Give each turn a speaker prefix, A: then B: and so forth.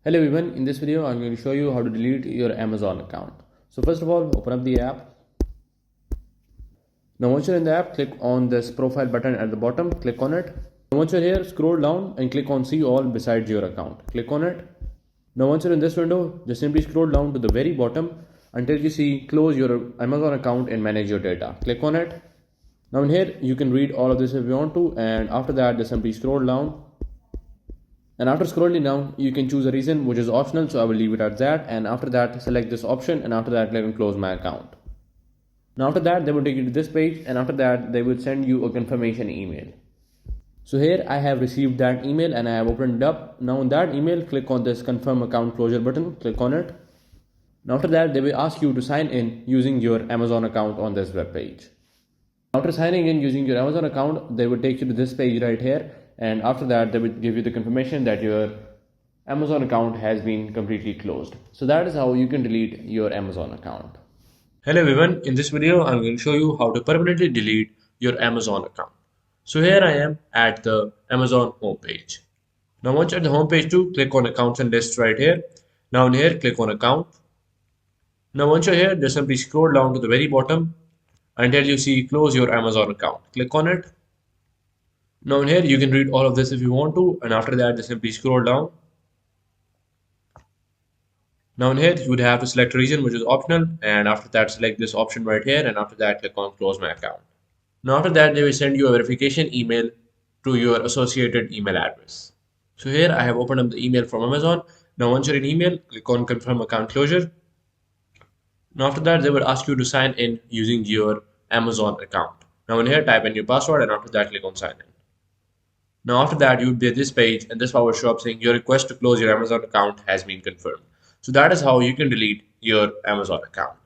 A: Hello everyone, in this video I'm going to show you how to delete your Amazon account. So first of all, open up the app. Now once you're in the app, click on this profile button at the bottom, click on it. Now once you're here, scroll down and click on see all besides your account. Click on it. Now once you're in this window, just simply scroll down to the very bottom until you see close your Amazon account and manage your data. Click on it. Now in here, you can read all of this if you want to, and after that just simply scroll down. And after scrolling down, you can choose a reason which is optional, so I will leave it at that. And after that, select this option, and after that, click on close my account. Now after that, they will take you to this page, and after that, they will send you a confirmation email. So here I have received that email and I have opened it up. Now in that email, click on this confirm account closure button, click on it. Now after that, they will ask you to sign in using your Amazon account on this web page. After signing in using your Amazon account, they will take you to this page right here, and after that they will give you the confirmation that your Amazon account has been completely closed. So that is how you can delete your Amazon account. Hello everyone, in this video I'm going to show you how to permanently delete your Amazon account. So here I am at the Amazon homepage. Now once you're at the homepage too, click on accounts and lists right here. Now in here, click on account. Now once you're here, just simply scroll down to the very bottom until you see close your Amazon account. Click on it. Now in here you can read all of this if you want to, and after that just simply scroll down. Now in here you would have to select a region which is optional, and after that select this option right here, and after that click on close my account. Now after that they will send you a verification email to your associated email address. So here I have opened up the email from Amazon. Now once you're in email, click on confirm account closure. Now after that they will ask you to sign in using your Amazon account. Now in here type in your password, and after that click on sign in. Now after that you will be at this page, and this bar will show up saying your request to close your Amazon account has been confirmed. So that is how you can delete your Amazon account.